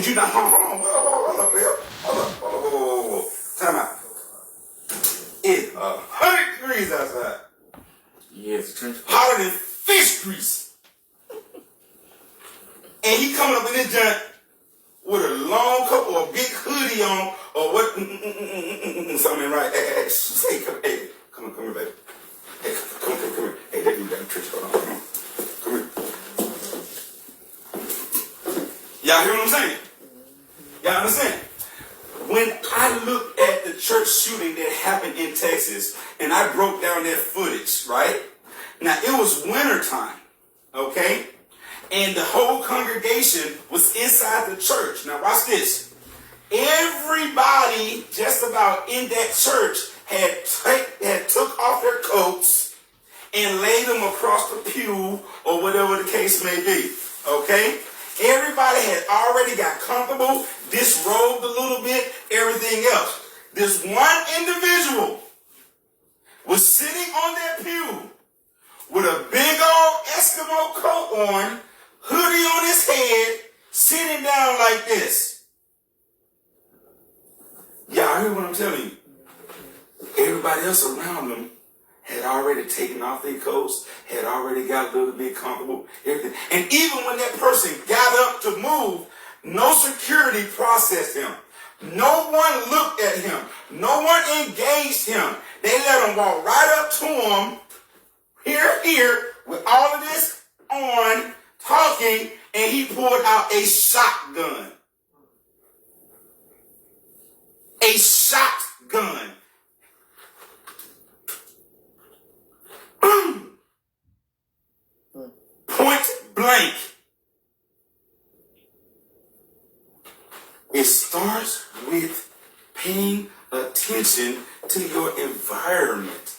Would you not? Hold up, Bill. Hold up. Time out. It's 100 degrees outside. Yes, hotter than fish grease. And he coming up in this joint with a long coat or a big hoodie on or what? Something right. Hey, come here, baby. Hey, come here. Hey, that dude got a trick. Hold on, come here. Y'all hear what I'm saying? Y'all understand? When I look at the church shooting that happened in Texas, and I broke down that footage, right? Now, it was wintertime, okay? And the whole congregation was inside the church. Now, watch this. Everybody just about in that church had took off their coats and laid them across the pew or whatever the case may be, okay? Everybody had already got comfortable, disrobed a little bit, everything else. This one individual was sitting on that pew with a big old Eskimo coat on, hoodie on his head, sitting down like this. Y'all hear what I'm telling you? Everybody else around him had already taken off their coats, had already got a little bit comfortable, everything. And even when that person got up to move, no security processed him. No one looked at him. No one engaged him. They let him walk right up to him, here, with all of this on, talking, and he pulled out a shotgun. A shotgun. Boom. Point blank. It starts with paying attention to your environment.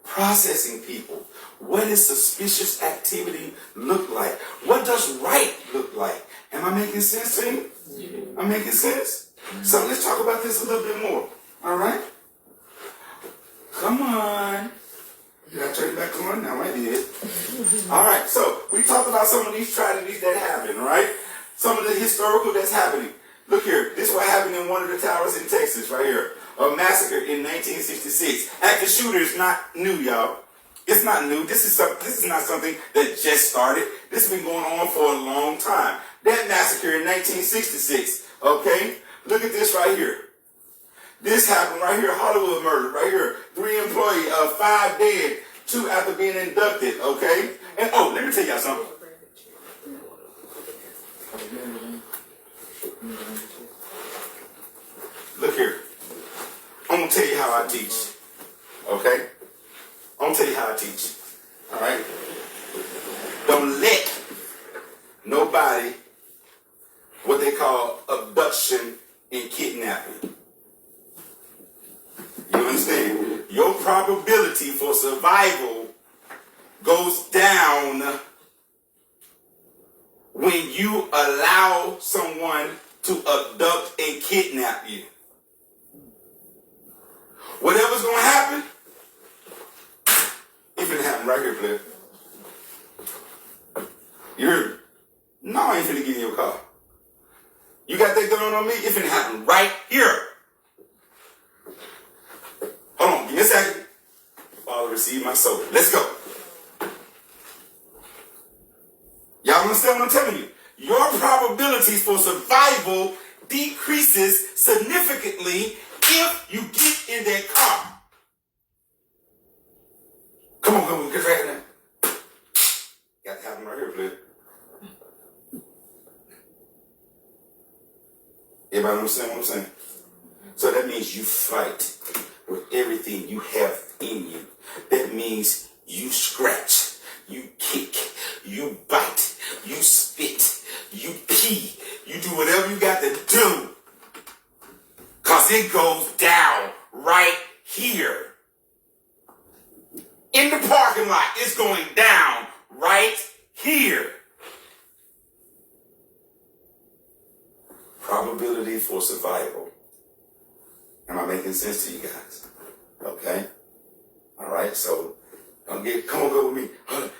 Processing people. What does suspicious activity look like? What does right look like? Am I making sense to you? Yeah. I'm making sense? So let's talk about this a little bit more. All right? Come on. Did I turn it back on? Now I did. All right, so we talked about some of these tragedies that happened, right? Some of the historical that's happening. Look here. This is what happened in one of the towers in Texas, right here. A massacre in 1966. Active shooter is not new, y'all. It's not new. This is not something that just started. This has been going on for a long time. That massacre in 1966, okay? Look at this right here. This happened right here, Hollywood murder, right here. 3 employees, 5 dead, 2 after being inducted, okay? And let me tell y'all something. Look here. I'm going to tell you how I teach, okay? I'm going to tell you how I teach, all right? Don't let nobody, what they call abduction and kidnapping. You understand? Your probability for survival goes down when you allow someone to abduct and kidnap you. Whatever's going to happen, it's going to happen right here, player. You heard me? No, I ain't finna get in your car. You got that gun on me? It's finna happen right here. Hold on, give me a second. Father, receive my soul. Let's go. Y'all understand what I'm telling you? Your probabilities for survival decreases significantly if you get in that car. Come on, get right now. Got to happen right here, please. Everybody understand what I'm saying? So that means you fight with everything you have in you. That means you scratch, you kick, you bite, you spit, you pee, you do whatever you got to do. Because it goes down right here. In the parking lot, it's going down right here. Probability for survival. Am I making sense to you guys? Okay? All right, so come on, go with me.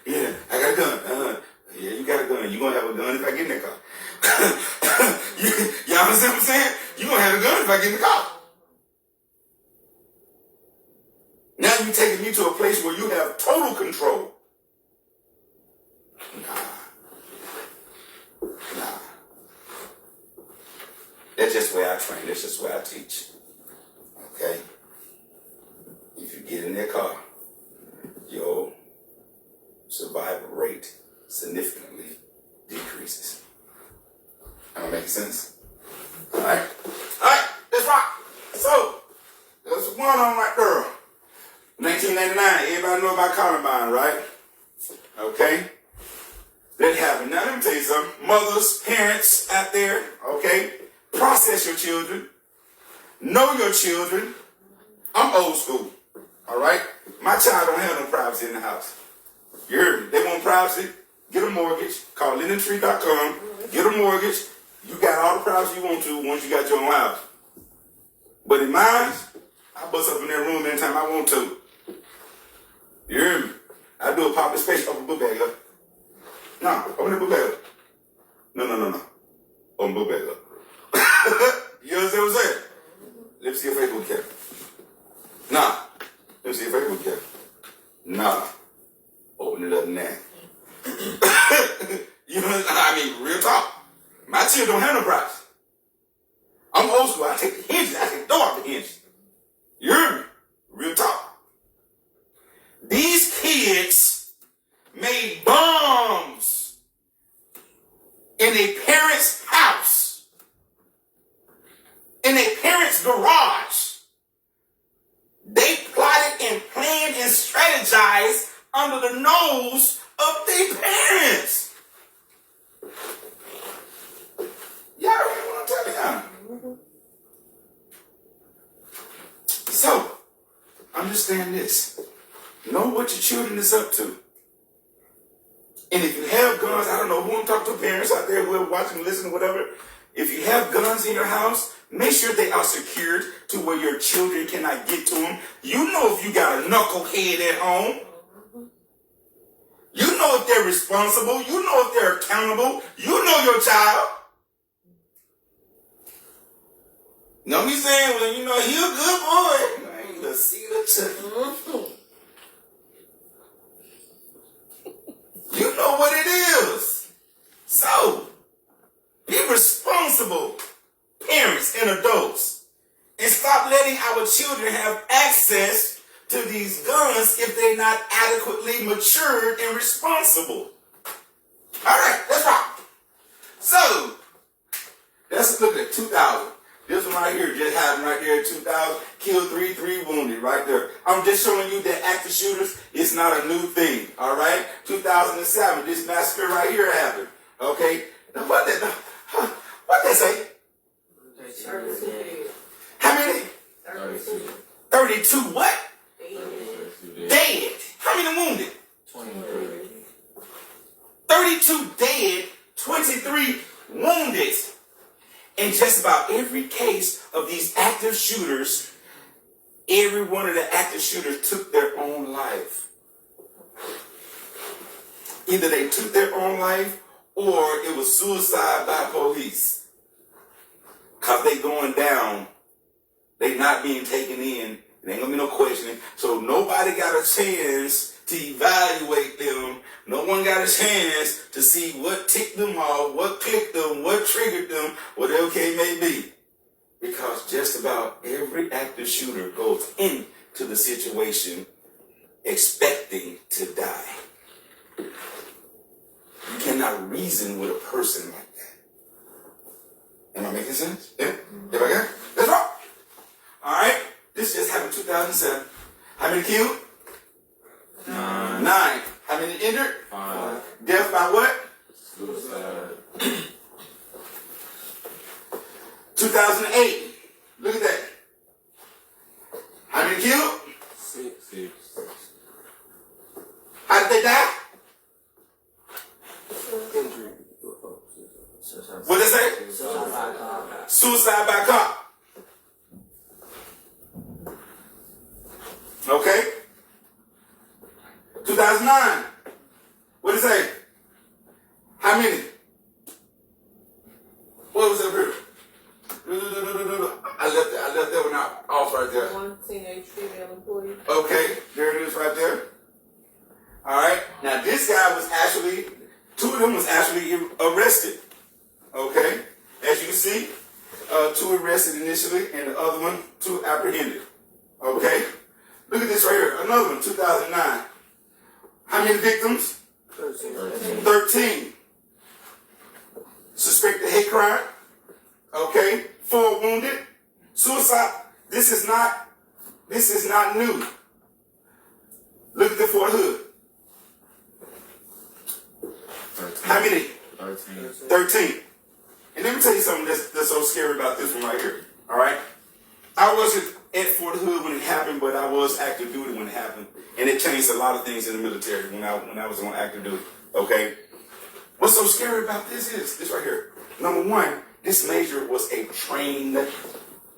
Yeah, I got a gun. Yeah, you got a gun. You going to have a gun if I get in that car. You understand what I'm saying? You're going to have a gun if I get in the car. Now you're taking me to a place where you have total control. Nah. That's just the way I train. That's just the way I teach. Okay? If you get in that car, your survival rate significantly decreases. Am I making sense? All right, let's rock. So, there's one on right there. 1999, everybody know about Columbine, right? Okay? That happened. Now, let me tell you something. Mothers, parents out there, okay? Process your children. Know your children. I'm old school, all right? My child don't have no privacy in the house. You heard me? They want privacy? Get a mortgage. Call LendingTree.com. Get a mortgage. You got all the privacy you want to once you got your own house. But in mine, I bust up in that room anytime I want to. You hear me? I do a pop space, open book bag up. No, open the book bag up. No. Open book bag up. You understand what I'm saying? Let me see your Facebook camera. Nah. Let me see your Facebook camera. Nah. Open it up now. You know, I mean, real talk. My children don't have no privacy. I'm old school. I take the hinges. I take the door off the hinges. You heard me? Real talk. These kids made bombs in their parents' house, in their parents' garage. They plotted and planned and strategized under the nose of their parents. Y'all really want to tell y'all? So, understand this. Know what your children is up to. And if you have guns, I don't know who I'm talking to, parents out there who are watching, listening, whatever. If you have guns in your house, make sure they are secured to where your children cannot get to them. You know if you got a knucklehead at home. You know if they're responsible. You know if they're accountable. You know your child. Know me saying, well, you know, he a good boy. I ain't gonna see the chicken. You know what it is. So, be responsible, parents and adults, and stop letting our children have access to these guns if they're not adequately matured and responsible. All right, let's rock. So, let's look at 2000. This one right here just happened right there in 2000. Killed 3 wounded right there. I'm just showing you that active shooters is not a new thing. All right? 2007, this massacre right here happened. Okay? Now what they say? 32. How many? 32. 32 what? Dead. How many wounded? 23. 32 dead, 23 wounded. In just about every case of these active shooters, every one of the active shooters took their own life. Either they took their own life or it was suicide by police. Because they going down, they not being taken in, there ain't gonna be no questioning. So nobody got a chance to evaluate them. No one got a chance to see what ticked them off, what clicked them, what triggered them, whatever it may be. Because just about every active shooter goes into the situation expecting to die. You cannot reason with a person like that. Am I making sense? Yeah? If I got it? Let's rock. All right? This just happened in 2007. How many killed? 9. How many injured? 5. Death by what? Suicide. 2008. Look at that. How many killed? 6. How did they die? Injury. What did they say? Suicide by cop. Suicide by cop. Okay. 2009. What did it say? How many? What was it here? them was actually arrested. Okay? As you can see, 2 arrested initially, and the other one, 2 apprehended. Okay? Look at this right here. Another one, 2009. How many victims? 13. Suspected hate crime. Okay? 4 wounded. Suicide. This is not new. Look at the Fort Hood. 13. How many? 13. 13. And let me tell you something that's so scary about this one right here. All right? I wasn't at Fort Hood when it happened, but I was active duty when it happened. And it changed a lot of things in the military when I was on active duty. Okay? What's so scary about this is this right here. Number one, this major was a trained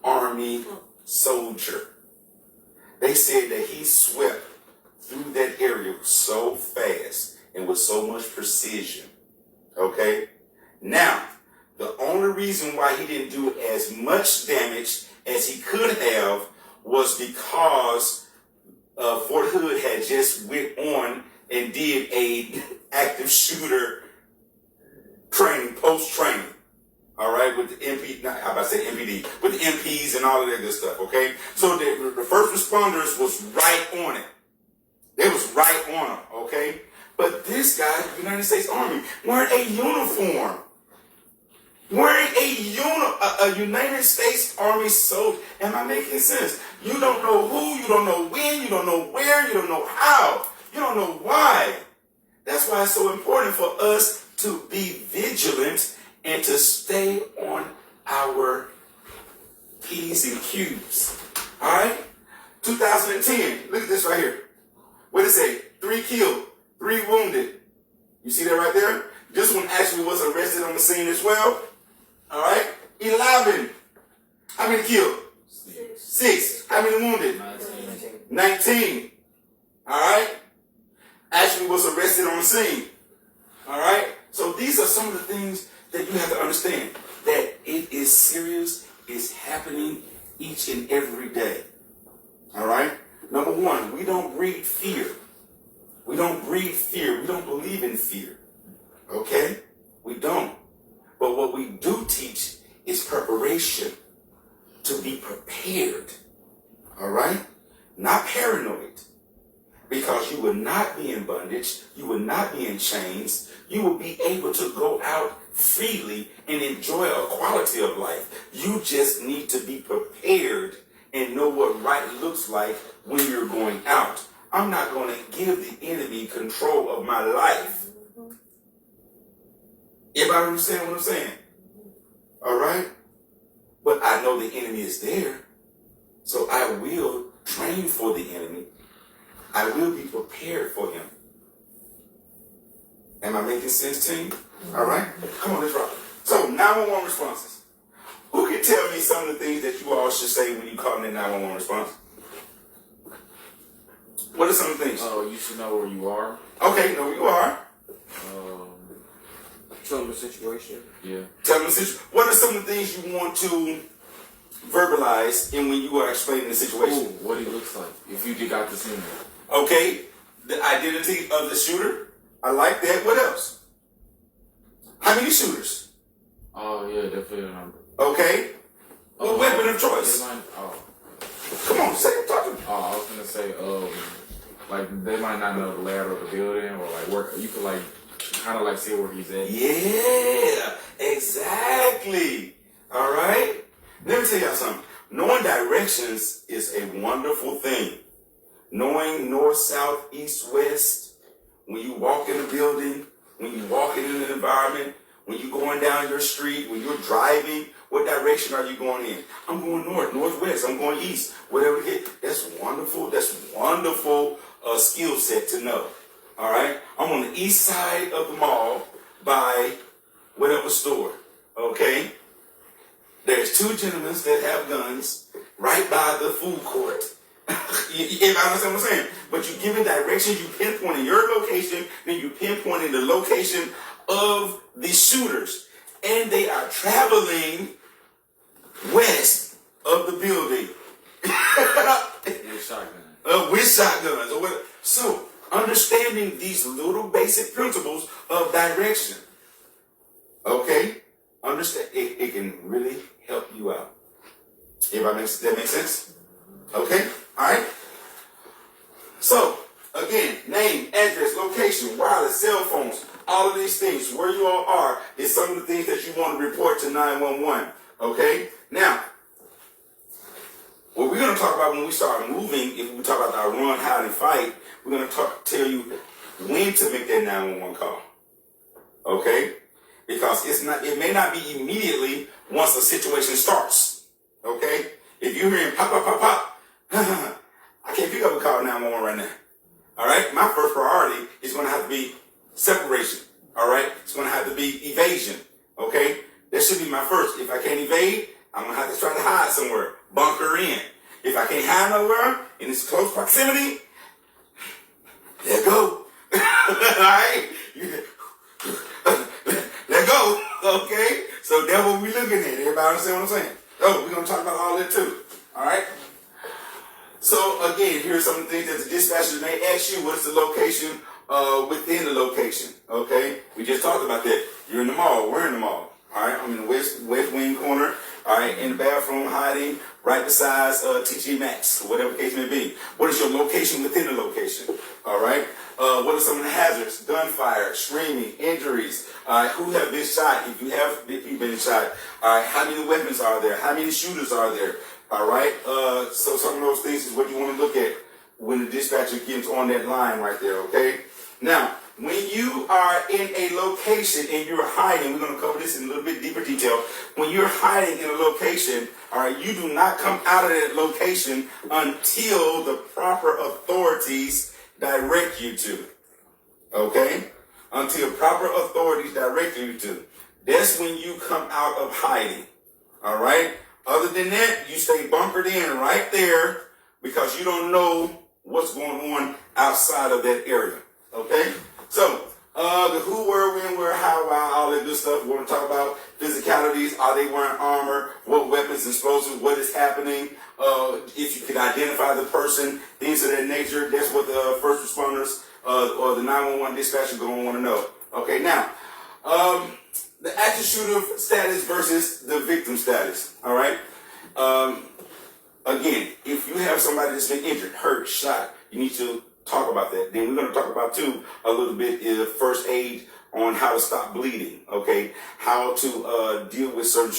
Army soldier. They said that he swept through that area so fast and with so much precision. Okay? Now, the only reason why he didn't do as much damage as he could have was because Fort Hood had just went on and did a active shooter training, post-training. All right, with the MP, not how about to say MPD, with the MPs and all of that good stuff, okay? So the first responders was right on it. They was right on them, okay? But this guy, United States Army, wearing a uniform. Wearing a United States Army soldier. Am I making sense? You don't know who, you don't know when, you don't know where, you don't know how. You don't know why. That's why it's so important for us to be vigilant and to stay on our P's and Q's. All right? 2010. Look at this right here. What did it say? 3 killed, 3 wounded. You see that right there? This one actually was arrested on the scene as well. All right? 11. How many killed? 6. How many wounded? 19. All right? Actually was arrested on the scene. All right? So these are some of the things that you have to understand. That it is serious. It's happening each and every day. All right? Number one, we don't breed fear. We don't breed fear. We don't believe in fear. Okay? We don't. But what we do teach is preparation. To be prepared. All right? Not paranoid. Because you will not be in bondage. You will not be in chains. You will be able to go out freely and enjoy a quality of life. You just need to be prepared and know what right looks like when you're going out. I'm not going to give the enemy control of my life. Everybody understand what I'm saying? All right? But I know the enemy is there. So I will train for the enemy. I will be prepared for him. Am I making sense, team? All right? Come on, let's rock. So, 911 responses. Who can tell me some of the things that you all should say when you call in a 911 response? What are some of the things? Oh, you should know where you are. Okay, know where you are. Tell them the situation. Yeah. Tell them the situation. What are some of the things you want to verbalize in when you are explaining the situation? Ooh, what he looks like. If you just got to see him. Okay, the identity of the shooter. I like that. What else? How many shooters? Oh, yeah, definitely a number. Okay. What weapon of choice? Come on, say it, talk to me. Oh, I was going to say, like, they might not know the layout of the building or, like, where you could, like, kind of, like, see where he's at. Yeah, exactly. All right? Let me tell y'all something. Knowing directions is a wonderful thing. Knowing north, south, east, west, when you walk in a building, when you walking in an environment, when you're going down your street, when you're driving, what direction are you going in? I'm going north, northwest, I'm going east, whatever it is. That's wonderful. That's wonderful skill set to know. All right? I'm on the east side of the mall by whatever store. Okay? There's 2 gentlemen that have guns right by the food court. You understand what I'm saying? But you giving directions, you pinpointing your location, then you pinpointing the location of the shooters. And they are traveling west of the building. With shotguns. With shotguns. Or whatever. So, understanding these little basic principles of direction, okay, understand it can really help you out. Everybody that makes sense? Okay, all right. So again, name, address, location, wireless, cell phones, all of these things, where you all are, is some of the things that you want to report to 911. Okay, now what we're going to talk about when we start moving, if we talk about our run, hide, and fight, we're going to tell you when to make that 911 call. Okay? Because it may not be immediately once the situation starts. Okay? If you're hearing pop, pop, pop, pop, I can't pick up a call 911 right now. All right? My first priority is going to have to be separation. All right? It's going to have to be evasion. Okay? That should be my first. If I can't evade, I'm going to have to try to hide somewhere. Bunker in. If I can't hide nowhere in this close proximity, let go. Alright? Let go. Okay? So that's what we're looking at. Everybody understand what I'm saying? Oh, we're going to talk about all that too. Alright? So again, here's some of the things that the dispatcher may ask you. What is the location within the location? Okay? We just talked about that. You're in the mall. We're in the mall. Alright? I'm in the west wing corner. Alright? In the bathroom, hiding right beside TG Maxx, whatever the case may be. What is your location within the location? Alright? What are some of the hazards? Gunfire, screaming, injuries. Who have been shot? If you have been shot, how many weapons are there? How many shooters are there? Alright? So some of those things is what you want to look at when the dispatcher gets on that line right there, okay? Now, when you are in a location and you're hiding, we're going to cover this in a little bit deeper detail. When you're hiding in a location, all right, you do not come out of that location until the proper authorities direct you to. Okay? Until proper authorities direct you to. That's when you come out of hiding. All right? Other than that, you stay bunkered in right there because you don't know what's going on outside of that area. Okay? So, the who, where, when, where, how, why, all that good stuff. We want to talk about physicalities. Are they wearing armor? What weapons and explosives? What is happening? If you can identify the person, things of that nature. That's what the first responders or the 911 dispatcher are going to want to know. Okay, now, the active shooter status versus the victim status. All right? Again, if you have somebody that's been injured, hurt, shot, you need to talk about that. Then we're going to talk about too a little bit is first aid on how to stop bleeding. Okay, how to deal with certain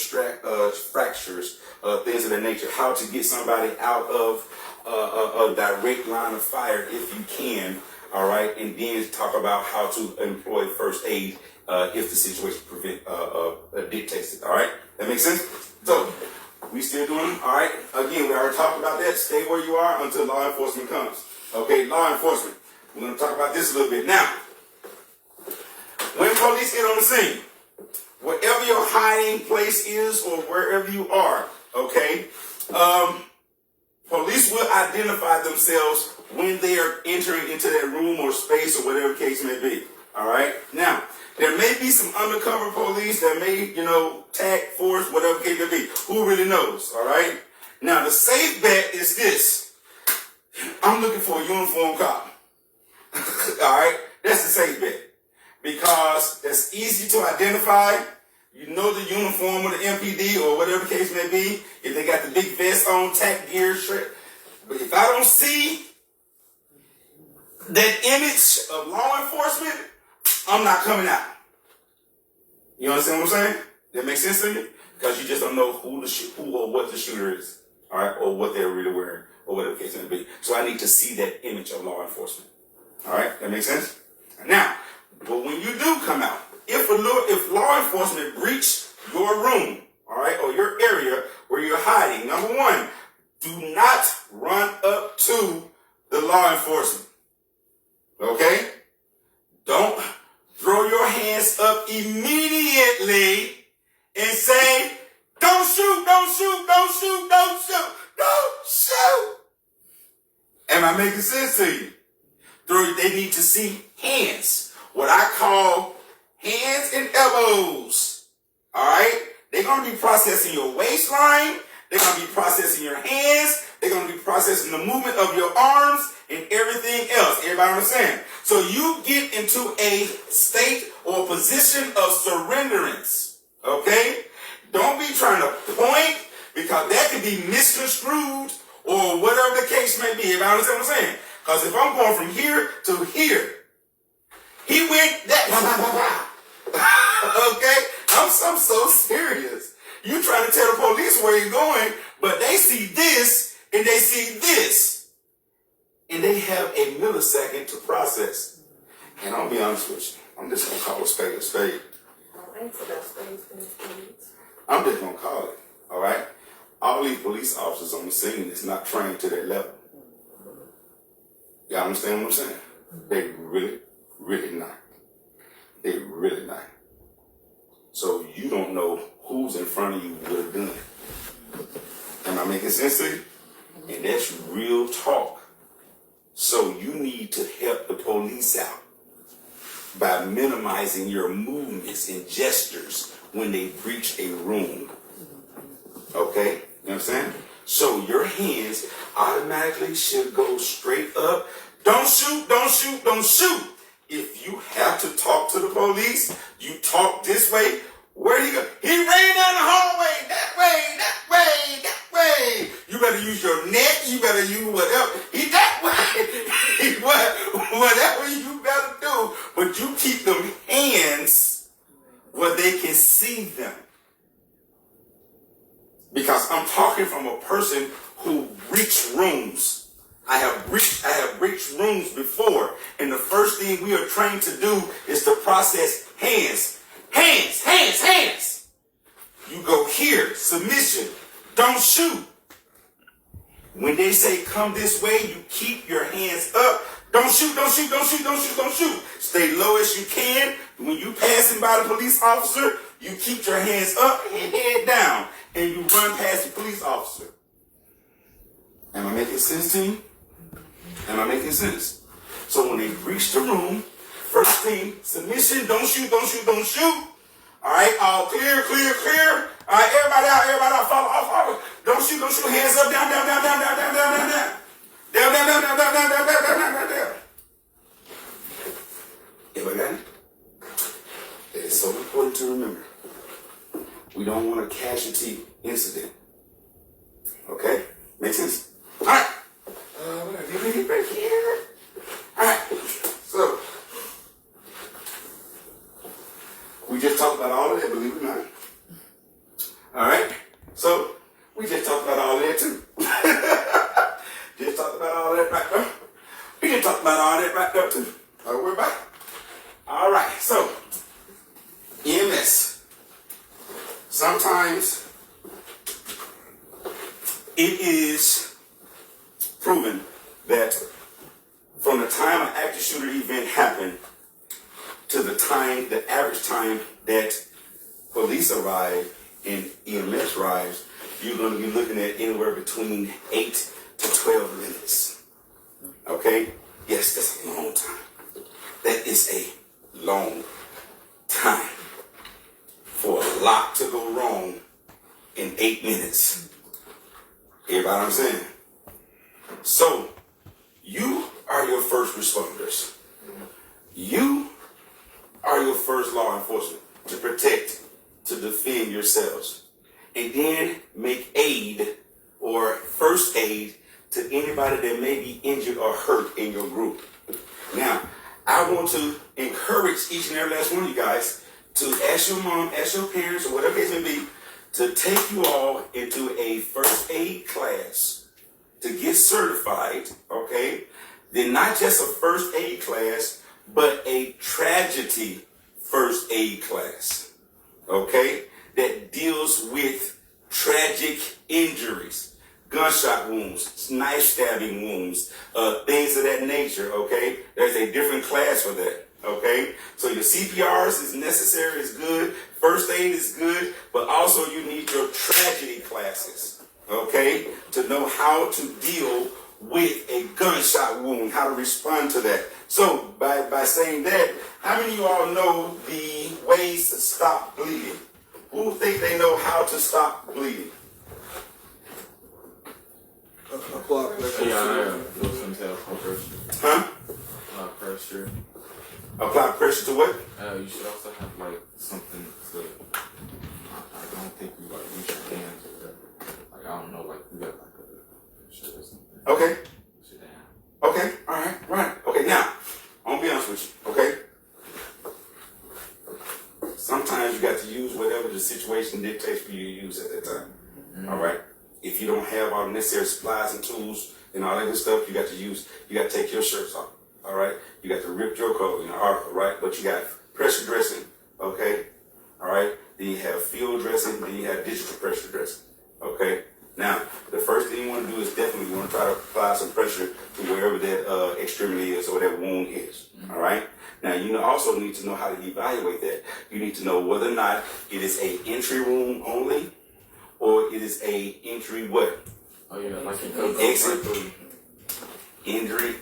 fractures, things of that nature. How to get somebody out of a direct line of fire if you can. All right, and then talk about how to employ first aid if the situation dictates it. All right, that makes sense. So we still doing all right. Again, we already talked about that. Stay where you are until law enforcement comes. Okay, law enforcement. We're going to talk about this a little bit. Now, when police get on the scene, wherever your hiding place is or wherever you are, okay, police will identify themselves when they are entering into that room or space or whatever the case may be. All right? Now, there may be some undercover police that may, tag force, whatever the case may be. Who really knows? All right? Now, the safe bet is this. I'm looking for a uniform cop. All right? That's the safe bet. Because that's easy to identify. You know the uniform of the MPD or whatever the case may be. If they got the big vest on, tack gear, shirt. But if I don't see that image of law enforcement, I'm not coming out. You understand what I'm saying? That makes sense to you? Because you just don't know who or what the shooter is. All right? Or what they're really wearing. Or whatever the case may be. So I need to see that image of law enforcement. All right? That makes sense? Now, but when you do come out, if law enforcement breach your room, all right, or your area where you're hiding, number one, do not run up to the law enforcement. Okay? Don't throw your hands up immediately and say, don't shoot, don't shoot, don't shoot, don't shoot, don't shoot. Am I making sense to you? They need to see hands. What I call hands and elbows. All right? They're going to be processing your waistline. They're going to be processing your hands. They're going to be processing the movement of your arms and everything else. Everybody understand? So you get into a state or position of surrenderance. Okay? Don't be trying to point, because that could be misconstrued or whatever the case may be. Everybody understand what I'm saying? Because if I'm going from here to here, he went that. Okay? I'm so serious. You trying to tell the police where you're going, but they see this and they see this. And they have a millisecond to process. And I'll be honest with you. I'm just going to call a spade a spade. I'm just going to call it. All right? All these police officers on the scene is not trained to that level. Y'all understand what I'm saying? They really, really not. They really not. So you don't know who's in front of you with a gun. Am I making sense to you? And that's real talk. So you need to help the police out by minimizing your movements and gestures when they breach a room. Okay? You understand? So your hands automatically should go straight up. Don't shoot, don't shoot, don't shoot. If you have to talk to the police, you talk this way. Where he go? He ran down the hallway, that way, that way, that way. You better use your neck. You better use whatever. He that way. Whatever you better do. But you keep them hands where they can see them. Because I'm talking from a person who breached rooms. I have breached rooms before. And the first thing we are trained to do is to process hands. Hands, hands, hands. You go here, submission. Don't shoot. When they say come this way, you keep your hands up. Don't shoot, don't shoot, don't shoot, don't shoot, don't shoot. Stay low as you can. When you passing by the police officer, you keep your hands up and head down. And you run past the police officer. Am I making sense to you? Am I making sense? So when they breach the room, first thing, submission, don't shoot, don't shoot, don't shoot. All right, all clear, clear, clear. All right, everybody out, follow. Don't shoot, hands up, down, down, down, down, down, down, down, down, down. Down, down, down, down, down, down, down, down, down, down, down. Everybody got it? It is so important to remember. We don't want a casualty incident. Okay? Make sense? All right. Let me get back here. All right. So, we just talked about all of that, believe it or not. All right? So, we just talked about all of that, too. Just talked about all of that right there. We just talked about all that right there, too. All right, we're back. All right. So, EMS. Sometimes it is proven that from the time an active shooter event happened to the average time that police arrive and EMS arrives, you're going to be looking at anywhere between 8 to 12 minutes. Okay? Yes, that's a long time. That is a long time for a lot to go wrong in 8 minutes. Everybody understand? So, you are your first responders. You are your first law enforcement to protect, to defend yourselves. And then make aid or first aid to anybody that may be injured or hurt in your group. Now, I want to encourage each and every last one of you guys to ask your mom, ask your parents, or whatever it may be, to take you all into a first aid class to get certified, okay? Then not just a first aid class, but a tragedy first aid class, okay? That deals with tragic injuries, gunshot wounds, knife stabbing wounds, things of that nature, okay? There's a different class for that, okay? So your CPRs is necessary, is good. First aid is good, but also you need your tragedy classes, okay? To know how to deal with a gunshot wound, how to respond to that. So by saying that, how many of you all know the ways to stop bleeding? Who think they know how to stop bleeding? Apply pressure. Yeah, those some tell pressure. Huh? Pressure. Apply pressure to what? You should also have like something to. I don't think you like use your hands or whatever. Like I don't know, like you got like a shirt or something. Okay. Sit down. Okay. All right. Right. Okay. Now, I'm gonna be honest with you. Okay. Sometimes you got to use whatever the situation dictates for you to use at that time. Mm-hmm. All right. If you don't have all the necessary supplies and tools and all that good stuff, you got to take your shirts off. All right. You got to rip your clothing off. All right. But you got pressure dressing. Okay. All right. Then you have field dressing. Then you have digital pressure dressing. Okay. Now, the first thing you want to do is definitely you want to try to apply some pressure to wherever that extremity is or that wound is. Mm-hmm. All right. Now, you also need to know how to evaluate that. You need to know whether or not it is a entry wound only or it is a injury what? Oh, yeah, like exit, injury,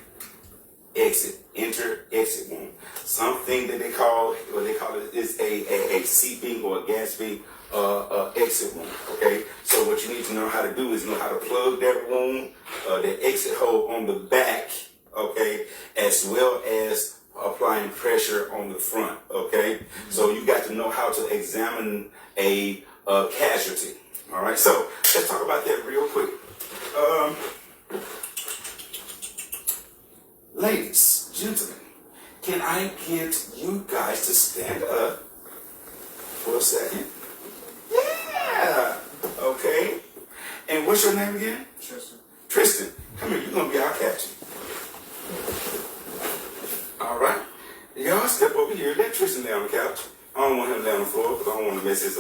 exit, enter, exit wound. Something that they call it is a seeping or a gasping exit wound. Okay, so what you need to know how to do is know how to plug that wound, the exit hole on the back. Okay, as well as applying pressure on the front. Okay, so you got to know how to examine a casualty. All right, so let's talk about that real quick. Ladies, gentlemen, can I get you guys to stand up for a second? Yeah. Okay. And what's your name again? Tristan. Tristan, come here. You're going to be our captain. All right. Y'all step over here. Let Tristan lay on the couch. I don't want him to lay on the floor because I don't want to mess his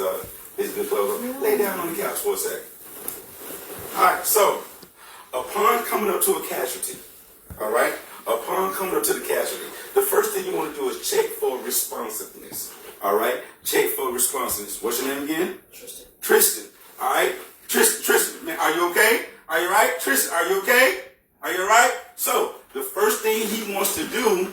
good clothes up. Lay down on the couch for a second. All right. So, upon coming up to a casualty, all right, upon coming up to the casualty, the first thing you want to do is check for responsiveness. All right? Check for responsiveness. What's your name again? Tristan. Tristan. All right? Tristan, man, are you okay? Are you all right? Tristan, are you okay? Are you all right? So, the first thing he wants to do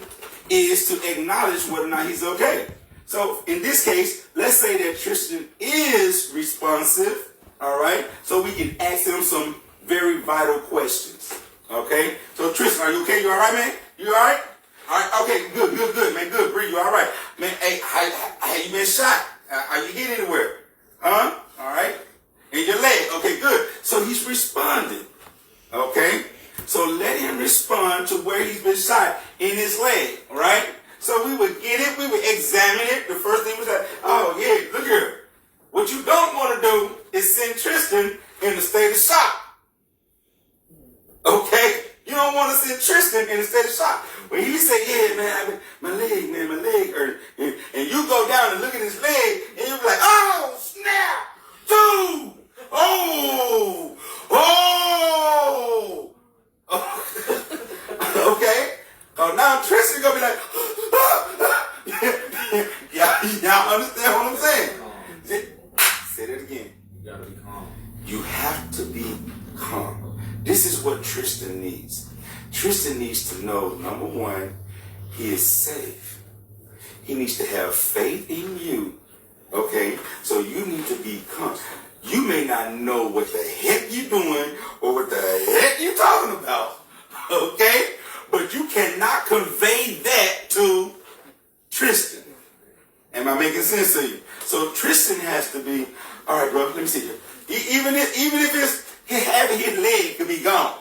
is to acknowledge whether or not he's okay. So, in this case, let's say that Tristan is responsive. All right? So, we can ask him some very vital questions. Okay? So, Tristan, are you okay? You all right, man? You all right? All right, okay, good, man, good. Bree, you all right? Man, hey, how you been shot? Are you hit anywhere? Huh? All right. In your leg. Okay, good. So he's responding. Okay? So let him respond to where he's been shot in his leg, all right? So we would get it, we would examine it. The first thing was that, oh, yeah, look here. What you don't want to do is send Tristan in a state of shock. Okay? You don't want to send Tristan in a state of shock. When he say, yeah, man, my leg hurt. And you go down and look at his leg, and you be like, oh, snap, dude, oh. Okay? Now Tristan going to be like, y'all understand what I'm saying? Say that again. You gotta be calm. You have to be calm. This is what Tristan needs. Tristan needs to know, number one, he is safe. He needs to have faith in you. Okay? So you need to be calm. You may not know what the heck you're doing or what the heck you're talking about. Okay? But you cannot convey that to Tristan. Am I making sense to you? So Tristan has to be, all right, bro, let me see here. Even if it's half of his leg could be gone.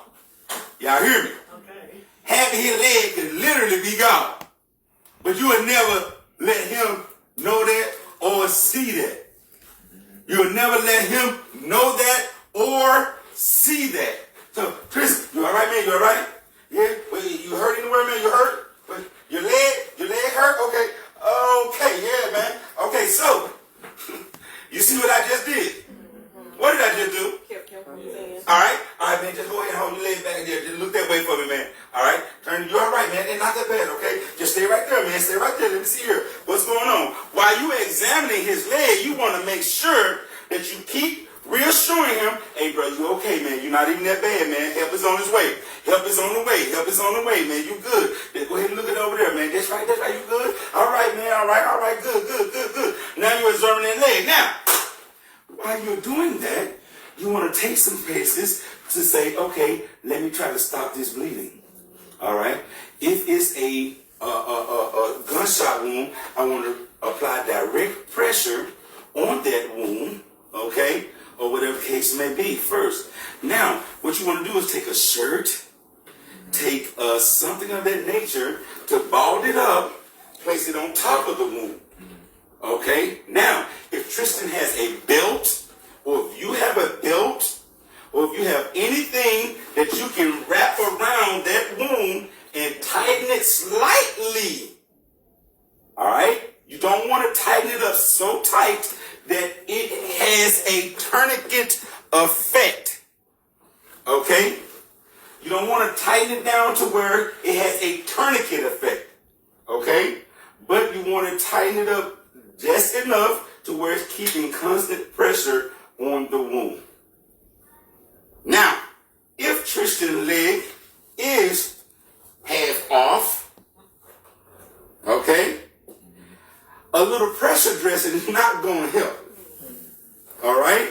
Y'all hear me? Okay. Half of his leg could literally be gone. But you would never let him know that or see that. You would never let him know that or see that. So, Tristan, you all right, man? You all right? Yeah? Well, you hurt anywhere, man? You hurt? Your leg hurt? Okay. Okay, yeah, man. Okay, so, you see what I just did? What did I just do? All right, man, just go ahead and hold your legs back in there. Just look that way for me, man. All right, you all right, man? It's not that bad, okay? Just stay right there, man. Stay right there. Let me see here. What's going on? While you examining his leg, you want to make sure that you keep reassuring him, hey, bro, you okay, man? You're not even that bad, man. Help is on his way. Help is on the way. Help is on the way, man. You good. Then go ahead and look it over there, man. That's right. You good? All right, man. All right. Good. Now you're examining that leg. Now, while you're doing that, you want to take some paces to say, okay, let me try to stop this bleeding. All right. If it's a gunshot wound, I want to apply direct pressure on that wound, okay, or whatever the case may be first. Now, what you want to do is take a shirt, take something of that nature to ball it up, place it on top of the wound. Okay? Now, if Tristan has a belt, or if you have a belt, or if you have anything that you can wrap around that wound and tighten it slightly, all right? You don't want to tighten it up so tight that it has a tourniquet effect. Okay? You don't want to tighten it down to where it has a tourniquet effect. Okay? But you want to tighten it up just enough to where it's keeping constant pressure on the wound. Now, if Tristan's leg is half off, okay, a little pressure dressing is not going to help. All right?